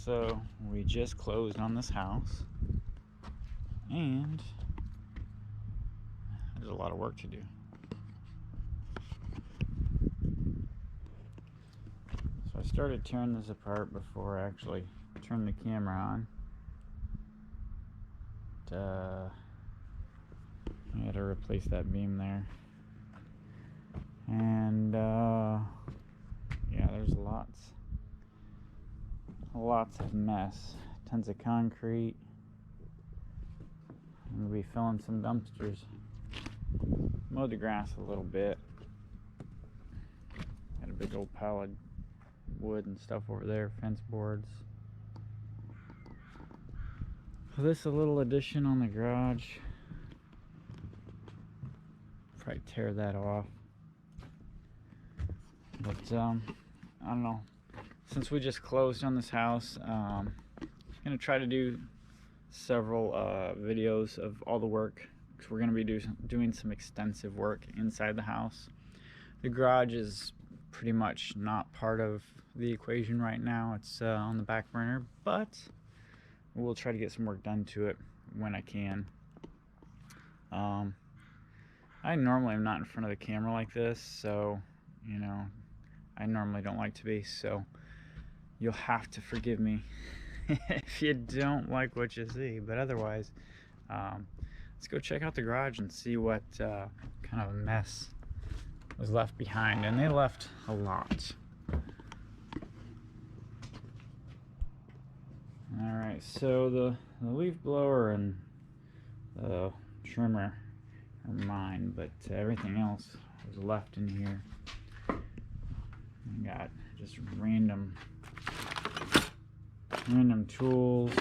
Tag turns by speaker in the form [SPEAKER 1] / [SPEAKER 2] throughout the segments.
[SPEAKER 1] So we just closed on this house, and there's a lot of work to do. So I started tearing this apart before I actually turned the camera on. I had to replace that beam there, and yeah, there's lots of mess. Tons of concrete. I'm gonna be filling some dumpsters. Mowed the grass a little bit. Got a big old pile of wood and stuff over there, fence boards. So this is a little addition on the garage. Probably tear that off. But I don't know. Since we just closed on this house, I'm gonna try to do several videos of all the work, because we're gonna be doing some extensive work inside the house. The garage is pretty much not part of the equation right now. It's on the back burner, but we'll try to get some work done to it when I can. I normally am not in front of the camera like this, so you know, I normally don't like to be, so you'll have to forgive me if you don't like what you see. But otherwise, let's go check out the garage and see what kind of a mess was left behind. And they left a lot. Alright, so the leaf blower and the trimmer are mine, but everything else was left in here. I got just random tools,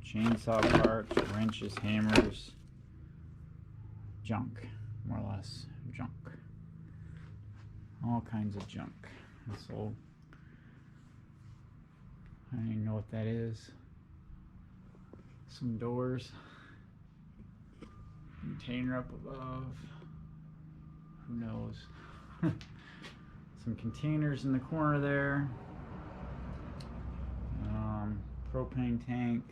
[SPEAKER 1] chainsaw parts, wrenches, hammers, junk, more or less junk. All kinds of junk. This old, I don't even know what that is. Some doors, container up above, who knows. Some containers in the corner there. Propane tank,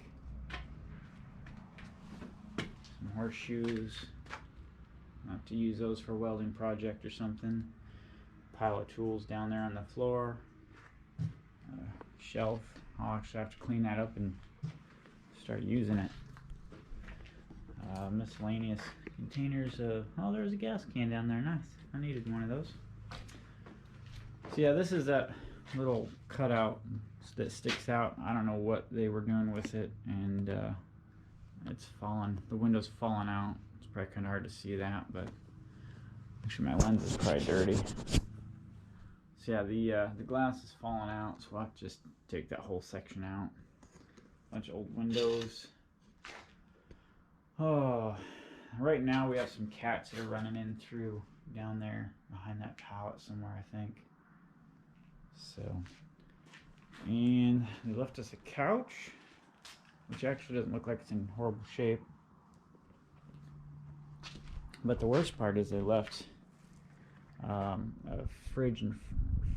[SPEAKER 1] some horseshoes. I'll have to use those for a welding project or something. Pile of tools down there on the floor. Shelf. I'll actually have to clean that up and start using it. Miscellaneous containers. Oh, there's a gas can down there. Nice. I needed one of those. So yeah, this is that little cutout that sticks out. I don't know what they were doing with it, and it's fallen. The window's fallen out. It's probably kind of hard to see that, but actually my lens is probably dirty. So yeah, the glass is falling out, so I'll have to just take that whole section out. Bunch of old windows. Oh, right now we have some cats that are running in through down there behind that pallet somewhere, I think. So, and they left us a couch, which actually doesn't look like it's in horrible shape. But the worst part is they left a fridge and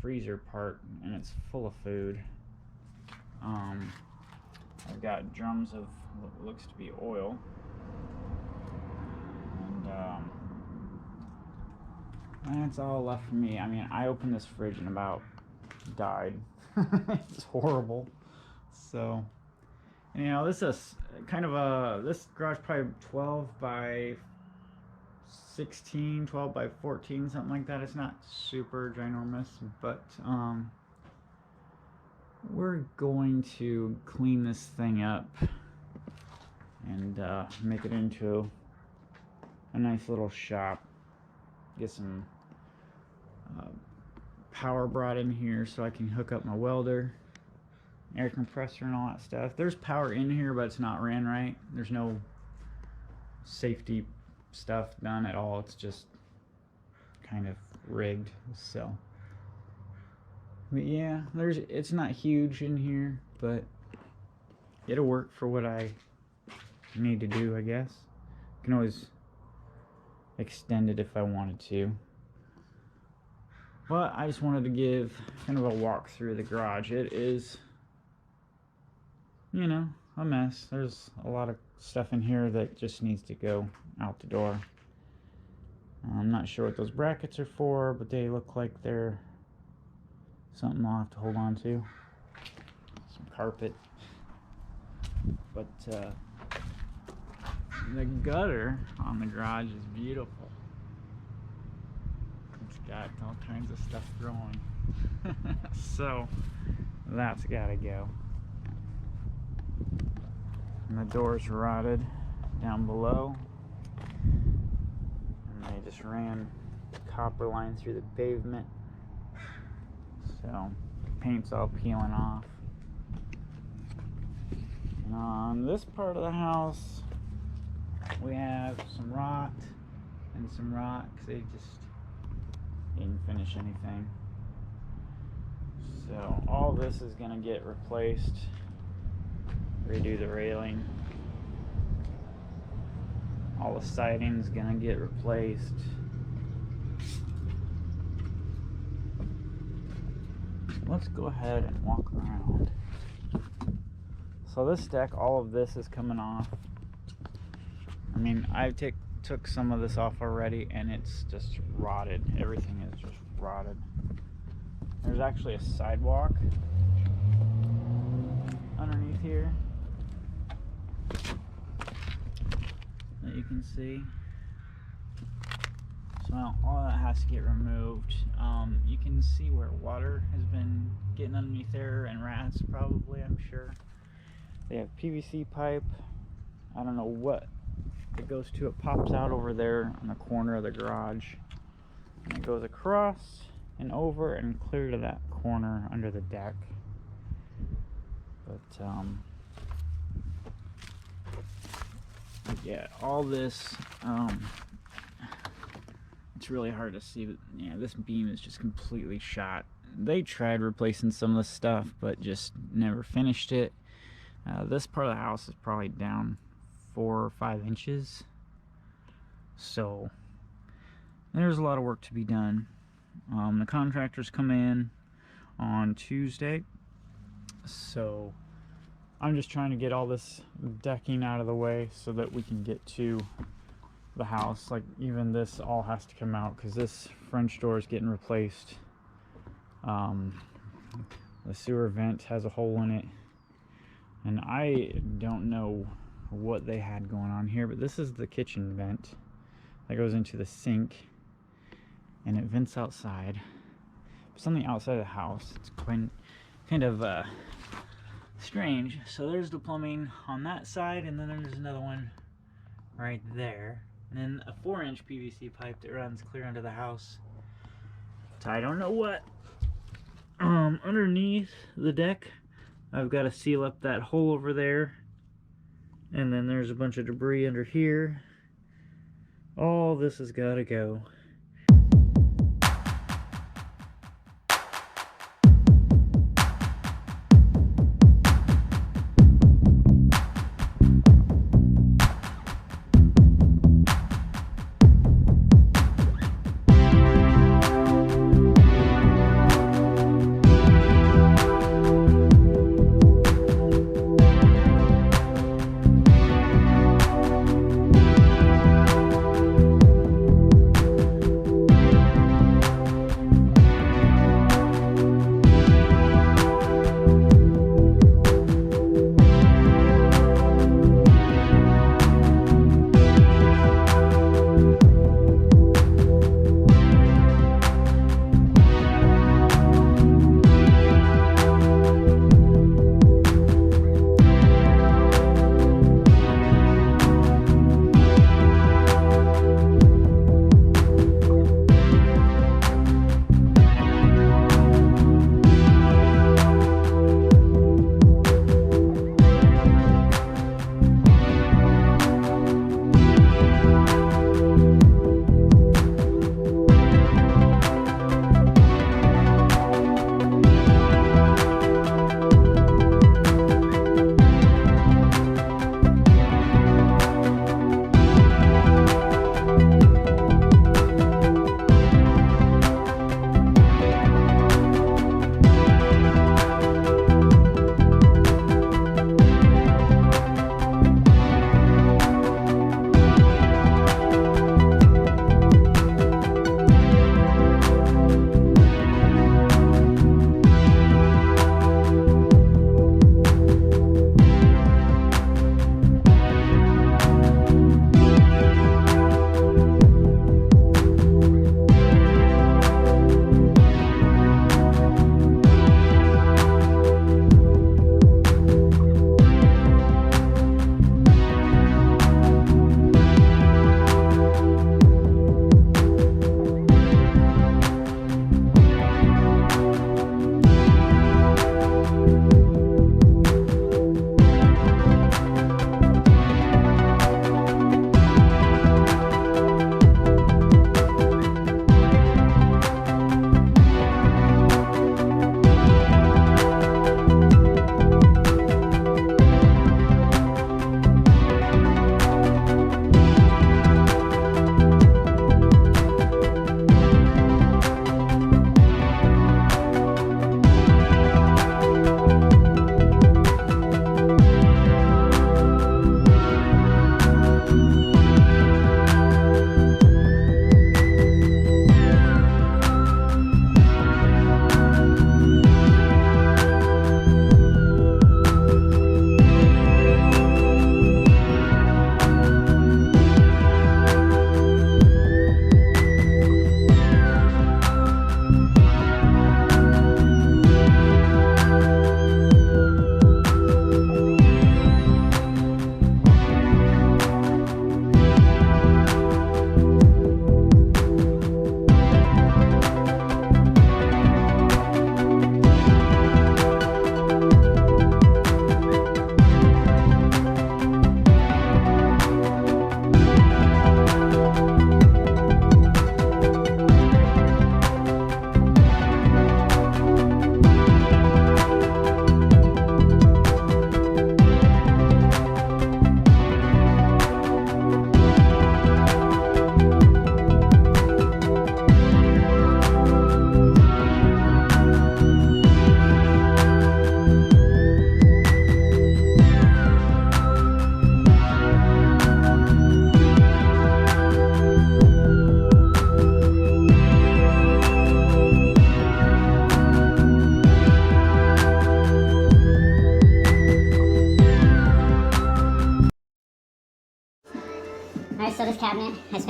[SPEAKER 1] freezer part, and it's full of food. I've got drums of what looks to be oil, and that's all left for me. I mean, I opened this fridge and about died. It's horrible. So, and, you know, this is kind of this garage probably 12 by 16, 12 by 14, something like that. It's not super ginormous, but we're going to clean this thing up and make it into a nice little shop. Get some power brought in here so I can hook up my welder, air compressor, and all that stuff. There's power in here, but it's not ran right. There's no safety stuff done at all. It's just kind of rigged. So, but yeah, it's not huge in here, but it'll work for what I need to do, I guess. I can always extend it if I wanted to. But I just wanted to give kind of a walk through the garage. It is you know, a mess. There's a lot of stuff in here that just needs to go out the door. I'm not sure what those brackets are for, but they look like they're something I'll have to hold on to. Some carpet. But the gutter on the garage is beautiful. It's got all kinds of stuff growing. So that's gotta go. And the door's rotted down below. And they just ran the copper line through the pavement. So paint's all peeling off. And on this part of the house, we have some rot and some rot because they just didn't finish anything. So all this is going to get replaced. Redo the railing. All the siding's going to get replaced. Let's go ahead and walk around. So this deck, all of this is coming off. I mean, I took some of this off already and it's just rotted. Everything is just rotted. There's actually a sidewalk underneath here that you can see. So all that has to get removed. You can see where water has been getting underneath there, and rats probably, I'm sure. They have PVC pipe. I don't know what it goes to. It pops out over there on the corner of the garage, and it goes across and over and clear to that corner under the deck. But yeah, all this it's really hard to see, but yeah, this beam is just completely shot. They tried replacing some of the stuff but just never finished it. This part of the house is probably down 4 or 5 inches, so there's a lot of work to be done. The contractors come in on Tuesday, so I'm just trying to get all this decking out of the way so that we can get to the house. Like, even this all has to come out because this French door is getting replaced. The sewer vent has a hole in it, and I don't know what they had going on here, but this is the kitchen vent that goes into the sink, and it vents outside. It's on the outside of the house. It's kind of strange. So there's the plumbing on that side, and then there's another one right there, and then a 4-inch PVC pipe that runs clear under the house. So I don't know what. Underneath the deck, I've got to seal up that hole over there, and then there's a bunch of debris under here. All this has got to go.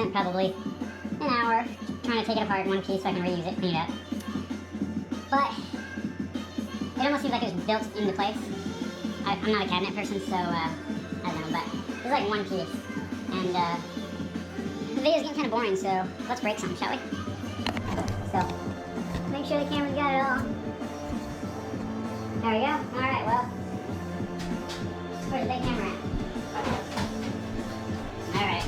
[SPEAKER 2] spent probably an hour trying to take it apart in one piece so I can reuse it, clean it up. But it almost seems like it was built into place. I'm not a cabinet person, so I don't know, but it's like one piece. And the video's getting kind of boring, so let's break some, shall we? So, make sure the camera's got it all. There we go. Alright, well, where's the big camera at? Alright.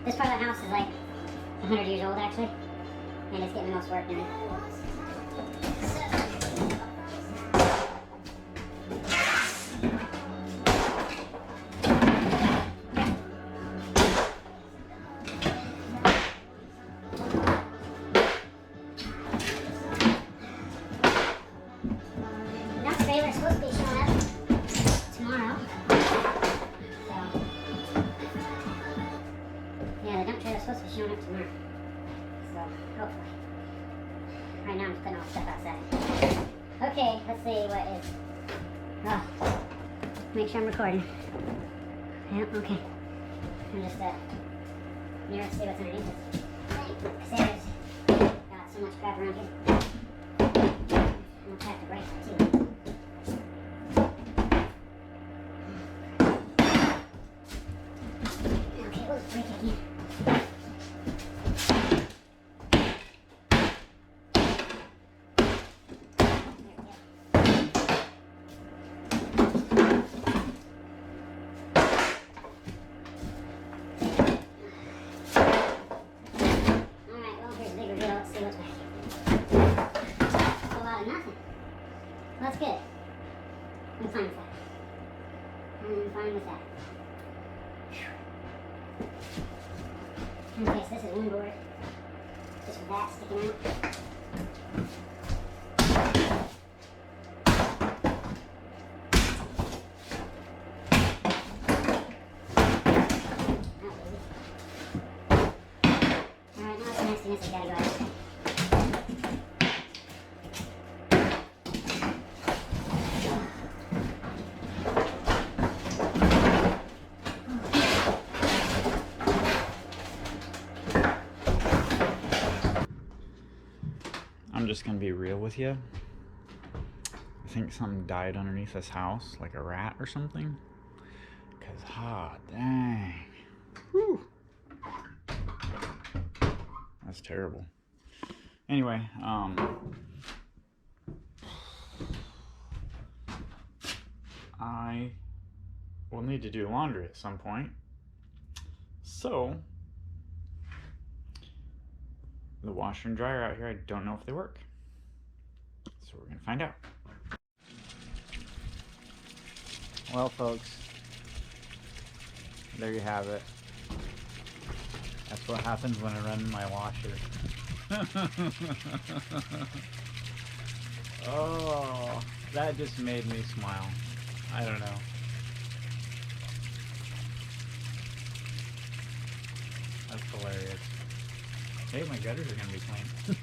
[SPEAKER 2] This part of the house is like 100 years old actually, and it's getting the most work done. That trailer's supposed to be showing up tomorrow. Yeah, the dump trailer's supposed to be showing up tomorrow. So, hopefully. Right now I'm just putting all the stuff outside. Okay, let's see what is... Oh, make sure I'm recording. Yeah, okay. I'm just, here to see what's underneath this. Because there's got so much crap around here. I'm gonna have to break that too. Okay, let's break it again. That's good. I'm fine with that. I'm fine with that. Okay, so this is one board. Just with that sticking out. Alright, now it's the nastiness that's gotta go out.
[SPEAKER 1] I'm just gonna be real with you. I think something died underneath this house, like a rat or something. Cause, dang. Whew. That's terrible. Anyway, I will need to do laundry at some point. So, the washer and dryer out here, I don't know if they work. So we're gonna find out. Well, folks, there you have it. That's what happens when I run my washer. Oh, that just made me smile. I don't know. That's hilarious. Hey, my gutters are gonna be clean.